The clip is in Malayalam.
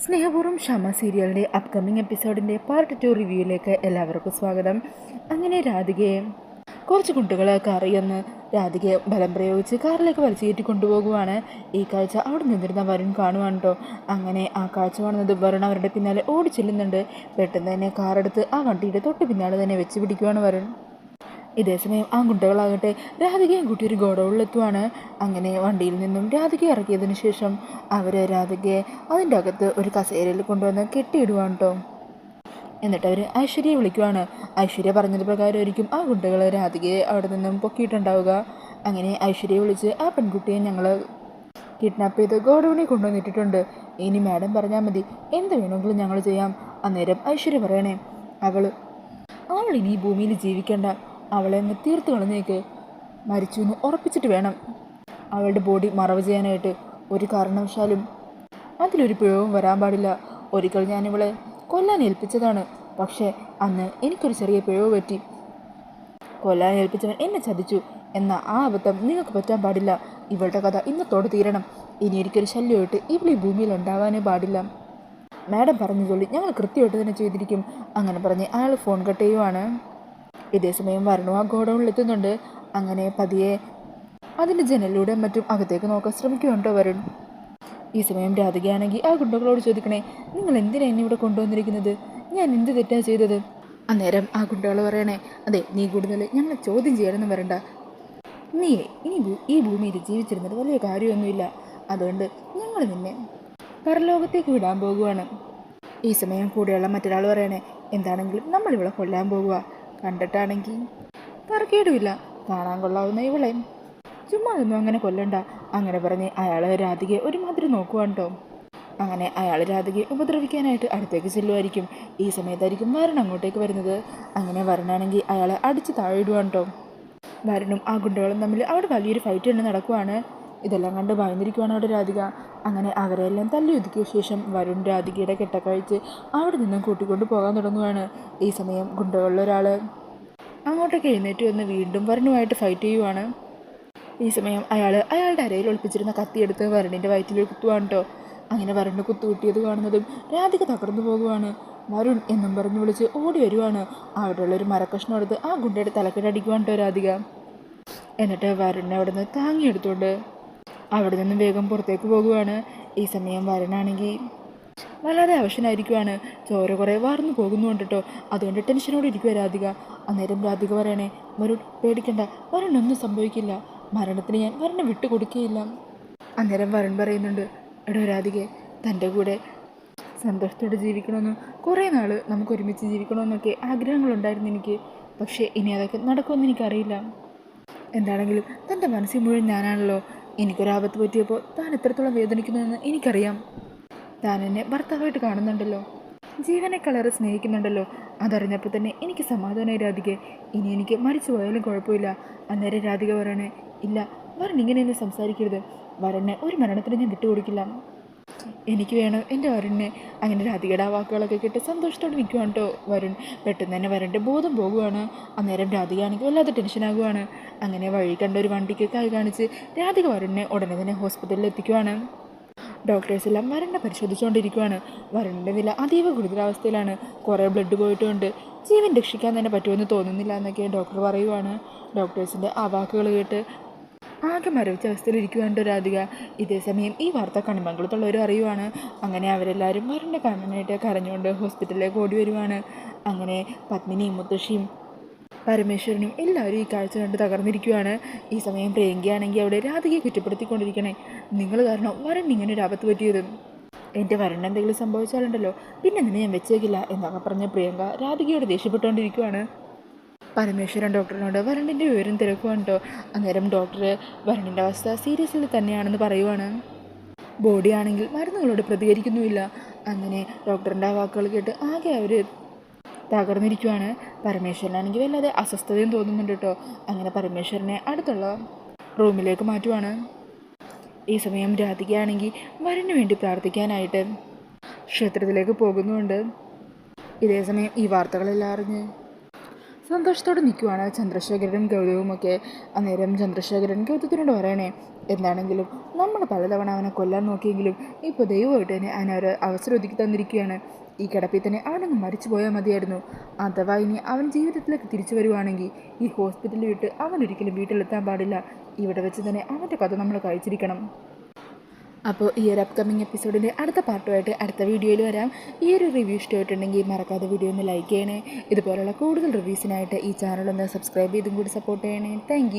സ്നേഹപൂർവ്വം ക്ഷമ സീരിയലിൻ്റെ അപ്കമിങ് എപ്പിസോഡിൻ്റെ പാർട്ട് 2 റിവ്യൂയിലേക്ക് എല്ലാവർക്കും സ്വാഗതം. അങ്ങനെ രാധികയെ കുറച്ച് കുട്ടികൾ കറിയൊന്ന് രാധികയെ ബലം പ്രയോഗിച്ച് കാറിലേക്ക് വലിച്ചു കയറ്റി കൊണ്ടുപോകുവാണ്. ഈ കാഴ്ച അവിടെ നിന്നിരുന്ന വരുൺ കാണുവാണ് കേട്ടോ. അങ്ങനെ ആ കാഴ്ച കാണുന്നത് വരുൺ അവരുടെ പിന്നാലെ ഓടി ചെല്ലുന്നുണ്ട്. പെട്ടെന്ന് തന്നെ കാറെടുത്ത് ആ വണ്ടിയുടെ തൊട്ട് പിന്നാലെ തന്നെ വെച്ച് പിടിക്കുവാണ് വരുൺ. ഇതേസമയം ആ ഗുണ്ടകളാകട്ടെ രാധികയും കൂട്ടി ഒരു ഗോഡൗണിലെത്തുവാണ്. അങ്ങനെ വണ്ടിയിൽ നിന്നും രാധികയെ ഇറക്കിയതിന് ശേഷം അവർ രാധികയെ അതിൻ്റെ അകത്ത് ഒരു കസേരയിൽ കൊണ്ടുവന്ന് കെട്ടിയിടുവാണ് കേട്ടോ. എന്നിട്ട് അവർ ഐശ്വര്യയെ വിളിക്കുവാണ്. ഐശ്വര്യ പറഞ്ഞത് പ്രകാരമായിരിക്കും ആ ഗുണ്ടകൾ രാധികയെ അവിടെ നിന്നും പൊക്കിയിട്ടുണ്ടാവുക. അങ്ങനെ ഐശ്വര്യയെ വിളിച്ച് ആ പെൺകുട്ടിയെ ഞങ്ങൾ കിഡ്നാപ്പ് ചെയ്ത് ഗോഡൗണിൽ കൊണ്ടുവന്നിട്ടിട്ടുണ്ട്. ഇനി മാഡം പറഞ്ഞാൽ മതി, എന്ത് വേണമെങ്കിലും ഞങ്ങൾ ചെയ്യാം. അന്നേരം ഐശ്വര്യ പറയണേ, അവൾ ഇനി ഈ ഭൂമിയിൽ ജീവിക്കേണ്ട, അവളെ അങ്ങ് തീർത്ത് കളഞ്ഞേക്ക്. മരിച്ചു എന്ന് ഉറപ്പിച്ചിട്ട് വേണം അവളുടെ ബോഡി മറവ് ചെയ്യാനായിട്ട്. ഒരു കാരണവശാലും അതിലൊരു പിഴവും വരാൻ പാടില്ല. ഒരിക്കൽ ഞാനിവളെ കൊല്ലാൻ ഏൽപ്പിച്ചതാണ്, പക്ഷേ അന്ന് എനിക്കൊരു ചെറിയ പിഴവ് പറ്റി. കൊല്ലാൻ ഏൽപ്പിച്ചവൻ എന്നെ ചതിച്ചു എന്ന ആ അബദ്ധം നിങ്ങൾക്ക് പറ്റാൻ പാടില്ല. ഇവളുടെ കഥ ഇന്നത്തോടെ തീരണം. ഇനി എനിക്കൊരു ശല്യമായിട്ട് ഇവൾ ഈ ഭൂമിയിൽ ഉണ്ടാവാനേ പാടില്ല. മാഡം പറഞ്ഞ ജോലി ഞങ്ങൾ കൃത്യമായിട്ട് തന്നെ ചെയ്തിരിക്കും. അങ്ങനെ പറഞ്ഞ് അയാൾ ഫോൺ കട്ട് ചെയ്യുവാണ്. ഇതേസമയം വരണു ആ ഗോഡൗണിലെത്തുന്നുണ്ട്. അങ്ങനെ പതിയെ അതിൻ്റെ ജനലിലൂടെ മറ്റും അകത്തേക്ക് നോക്കാൻ ശ്രമിക്കുന്നുണ്ടോ വരുൺ. ഈ സമയം രാധികയാണെങ്കിൽ ആ ഗുണ്ടകളോട് ചോദിക്കണേ, നിങ്ങൾ എന്തിനാണ് എന്നെ ഇവിടെ കൊണ്ടുവന്നിരിക്കുന്നത്? ഞാൻ എന്ത് തെറ്റാ ചെയ്തത്? അന്നേരം ആ ഗുണ്ടകൾ പറയണേ, അതെ, നീ കൂടുതൽ ഞങ്ങളെ ചോദ്യം ചെയ്യാനൊന്നും വരണ്ട. നീ ഇനി ഈ ഭൂമിയിൽ ജീവിച്ചിരുന്നത് വലിയ കാര്യമൊന്നുമില്ല. അതുകൊണ്ട് ഞങ്ങൾ നിന്നെ പരലോകത്തേക്ക് വിടാൻ പോകുവാണ്. ഈ സമയം കൂടെയുള്ള മറ്റൊരാൾ പറയണേ, എന്താണെങ്കിലും നമ്മളിവളെ കൊല്ലാൻ പോകുക. കണ്ടിട്ടാണെങ്കിൽ തറക്കേടുമില്ല, കാണാൻ കൊള്ളാവുന്ന ഇവളെ ചുമ്മാ ഒന്നും അങ്ങനെ കൊല്ലണ്ട. അങ്ങനെ പറഞ്ഞ് അയാൾ രാധികയെ ഒരുമാതിരി നോക്കുവാണ് കേട്ടോ. അങ്ങനെ അയാൾ രാധികയെ ഉപദ്രവിക്കാനായിട്ട് അടുത്തേക്ക് ചെല്ലുമായിരിക്കും. ഈ സമയത്തായിരിക്കും വരൺ അങ്ങോട്ടേക്ക് വരുന്നത്. അങ്ങനെ വരണാണെങ്കിൽ അയാളെ അടിച്ച് താഴെ ഇടുവാണ് കേട്ടോ. വരനും ആ ഗുണ്ടകളും തമ്മിൽ അവിടെ വലിയൊരു ഫൈറ്റ് തന്നെ നടക്കുവാണ്. ഇതെല്ലാം കണ്ട് ഭയന്നിരിക്കുവാണ് അവിടെ രാധിക. അങ്ങനെ അവരെല്ലാം തല്ലി ഒതുക്കിയ ശേഷം വരുൺ രാധികയുടെ കെട്ടക്കഴിച്ച് അവിടെ നിന്നും കൂട്ടിക്കൊണ്ട് പോകാൻ തുടങ്ങുവാണ്. ഈ സമയം ഗുണ്ടകളിലൊരാൾ അങ്ങോട്ടേക്ക് എഴുന്നേറ്റ് വന്ന് വീണ്ടും വരുണുമായിട്ട് ഫൈറ്റ് ചെയ്യുവാണ്. ഈ സമയം അയാളുടെ അരയിൽ ഒളിപ്പിച്ചിരുന്ന കത്തിയെടുത്ത് വരുണിൻ്റെ വയറ്റിൽ കുത്തുവാണ് കേട്ടോ. അങ്ങനെ വരുണിന് കുത്തുകിട്ടിയത് കാണുന്നതും രാധിക തകർന്നു പോകുവാണ്. വരുൺ എന്നും പറഞ്ഞു വിളിച്ച് ഓടി വരുവാണ്. അവിടെയുള്ളൊരു മരക്കഷ്ണം എടുത്ത് ആ ഗുണ്ടയുടെ തലക്കെട്ടടിക്കുവാണ് കേട്ടോ രാധിക. എന്നിട്ട് വരുണിനെ അവിടെ നിന്ന് താങ്ങിയെടുത്തുകൊണ്ട് അവിടെ നിന്നും വേഗം പുറത്തേക്ക് പോകുവാണ്. ഈ സമയം വരുണാണെങ്കിൽ വളരെ അവശനായിരിക്കുവാണ്. ചോര കുറേ വാർന്നു പോകുന്നുണ്ട് കേട്ടോ. അതുകൊണ്ട് ടെൻഷനോടെ ഇരിക്കുക രാധിക. അന്നേരം രാധിക പറയണേ, വരുൺ പേടിക്കണ്ട, വരുണൊന്നും സംഭവിക്കില്ല. മരണത്തിന് ഞാൻ വരുണെ വിട്ടുകൊടുക്കുകയില്ല. അന്നേരം വരുൺ പറയുന്നുണ്ട്, എടോ രാധികെ, തൻ്റെ കൂടെ സന്തോഷത്തോടെ ജീവിക്കണമെന്നും കുറേ നാൾ നമുക്ക് ഒരുമിച്ച് ജീവിക്കണമെന്നൊക്കെ ആഗ്രഹങ്ങളുണ്ടായിരുന്നു എനിക്ക്. പക്ഷേ ഇനി അതൊക്കെ നടക്കുമെന്ന് എനിക്കറിയില്ല. എന്താണെങ്കിലും തൻ്റെ മനസ്സിൽ മുഴുവൻ ഞാനാണല്ലോ. എനിക്കൊരാപത്ത് പറ്റിയപ്പോൾ താൻ എത്രത്തോളം വേദനിക്കുന്നുവെന്ന് എനിക്കറിയാം. താൻ എന്നെ ഭർത്താവായിട്ട് കാണുന്നുണ്ടല്ലോ, ജീവനേക്കാളേറെ സ്നേഹിക്കുന്നുണ്ടല്ലോ. അതറിഞ്ഞപ്പോൾ തന്നെ എനിക്ക് സമാധാനമായി രാധികെ. ഇനി എനിക്ക് മരിച്ചു പോയാലും കുഴപ്പമില്ല. അന്നേരം രാധിക പറയണേ, ഇല്ല വരൺ ഇങ്ങനെയൊന്നും സംസാരിക്കരുത്. വരനെ ഒരു മരണത്തിന് ഞാൻ വിട്ടുകൊടുക്കില്ല. എനിക്ക് വേണം എൻ്റെ വരുണിനെ. അങ്ങനെ രാധികയുടെ ആ വാക്കുകളൊക്കെ കേട്ട് സന്തോഷത്തോടെ നിൽക്കുവാണ് കേട്ടോ വരുൺ. പെട്ടെന്ന് തന്നെ വരുണിൻ്റെ ബോധം പോകുവാണ്. അന്നേരം രാധികയാണെങ്കിൽ വല്ലാതെ ടെൻഷനാകുവാണ്. അങ്ങനെ വഴി കണ്ട ഒരു വണ്ടിക്ക് കൈ കാണിച്ച് രാധിക വരുണിനെ ഉടനെ തന്നെ ഹോസ്പിറ്റലിൽ എത്തിക്കുവാണ്. ഡോക്ടേഴ്സ് എല്ലാം വരുണിനെ പരിശോധിച്ചുകൊണ്ടിരിക്കുവാണ്. വരുണിൻ്റെ നില അതീവ ഗുരുതരാവസ്ഥയിലാണ്. കുറേ ബ്ലഡ് പോയിട്ടുണ്ട്. ജീവൻ രക്ഷിക്കാൻ തന്നെ പറ്റുമെന്ന് തോന്നുന്നില്ല എന്നൊക്കെ ഡോക്ടർ പറയുവാണ്. ഡോക്ടേഴ്സിൻ്റെ ആ വാക്കുകൾ കേട്ട് ആകെ മരവിച്ച അവസ്ഥയിലിരിക്കുവാണ് രാധിക. ഇതേസമയം ഈ വാർത്ത കണിമംഗലത്തുള്ളവരും അറിയുവാണ്. അങ്ങനെ അവരെല്ലാവരും വരുണിനെ കാണാനായിട്ട് കരഞ്ഞുകൊണ്ട് ഹോസ്പിറ്റലിലേക്ക് ഓടി വരുവാണ്. അങ്ങനെ പത്മിനിയും മുത്തശ്ശിയും പരമേശ്വരനും എല്ലാവരും ഈ കാഴ്ച കണ്ട് തകർന്നിരിക്കുകയാണ്. ഈ സമയം പ്രിയങ്കയാണെങ്കിൽ അവിടെ രാധികയെ കുറ്റപ്പെടുത്തിക്കൊണ്ടിരിക്കണേ, നിങ്ങൾ കാരണം വരുൺ ഇങ്ങനെ ഒരു ആപത്ത് പറ്റിയത്. എൻ്റെ വരുണിന് എന്തെങ്കിലും സംഭവിച്ചാലുണ്ടല്ലോ പിന്നെ നിന്നെ ഞാൻ വെച്ചേക്കില്ല എന്നൊക്കെ പറഞ്ഞ പ്രിയങ്ക രാധികയോട് ദേഷ്യപ്പെട്ടുകൊണ്ടിരിക്കുകയാണ്. പരമേശ്വരൻ ഡോക്ടറിനോട് വരുണിൻ്റെ വിവരം തിരക്കുവാണ് കേട്ടോ. അന്നേരം ഡോക്ടർ വരുണിൻ്റെ അവസ്ഥ സീരിയസിൽ തന്നെയാണെന്ന് പറയുവാണ്. ബോഡി ആണെങ്കിൽ മരുന്നുകളോട് പ്രതികരിക്കുന്നുമില്ല. അങ്ങനെ ഡോക്ടറിൻ്റെ ആ വാക്കുകൾ കേട്ട് ആകെ അവർ തകർന്നിരിക്കുവാണ്. പരമേശ്വരനാണെങ്കിൽ വല്ലാതെ അസ്വസ്ഥതയും തോന്നുന്നുണ്ട് കേട്ടോ. അങ്ങനെ പരമേശ്വരനെ അടുത്തുള്ള റൂമിലേക്ക് മാറ്റുവാണ്. ഈ സമയം രാധികയാണെങ്കിൽ വരുണിന് വേണ്ടി പ്രാർത്ഥിക്കാനായിട്ട് ക്ഷേത്രത്തിലേക്ക് പോകുന്നുണ്ട്. ഇതേസമയം ഈ വാർത്തകളെല്ലാം അറിഞ്ഞ് സന്തോഷത്തോടെ നിൽക്കുവാണ് ചന്ദ്രശേഖരനും ഗൗതവും ഒക്കെ. അന്നേരം ചന്ദ്രശേഖരൻ ഗൗതത്തിനോട് പറയണേ, എന്താണെങ്കിലും നമ്മൾ പലതവണ അവനെ കൊല്ലാൻ നോക്കിയെങ്കിലും ഇപ്പോൾ ദൈവമായിട്ട് തന്നെ അവനൊരു അവസരം ഒതുക്കി തന്നിരിക്കുകയാണ്. ഈ കിടപ്പിൽ തന്നെ അവനങ്ങ് മരിച്ചു പോയാൽ മതിയായിരുന്നു. അഥവാ ഇനി അവൻ ജീവിതത്തിലേക്ക് തിരിച്ചു വരുവാണെങ്കിൽ ഈ ഹോസ്പിറ്റലിൽ വിട്ട് അവൻ ഒരിക്കലും വീട്ടിലെത്താൻ പാടില്ല. ഇവിടെ വെച്ച് തന്നെ അവൻ്റെ കഥ നമ്മൾ കഴിച്ചിരിക്കണം. അപ്പോൾ ഈ ഒരു അപ്കമിങ് എപ്പിസോഡിൻ്റെ അടുത്ത പാർട്ടുമായിട്ട് അടുത്ത വീഡിയോയിൽ വരാം. ഈ ഒരു റിവ്യൂ ഇഷ്ടമായിട്ടുണ്ടെങ്കിൽ മറക്കാതെ വീഡിയോ ഒന്ന് ലൈക്ക് ചെയ്യണേ. ഇതുപോലുള്ള കൂടുതൽ റിവ്യൂസിനായിട്ട് ഈ ചാനൽ ഒന്ന് സബ്സ്ക്രൈബ് ചെയ്തും കൂടി സപ്പോർട്ട് ചെയ്യണേ. താങ്ക്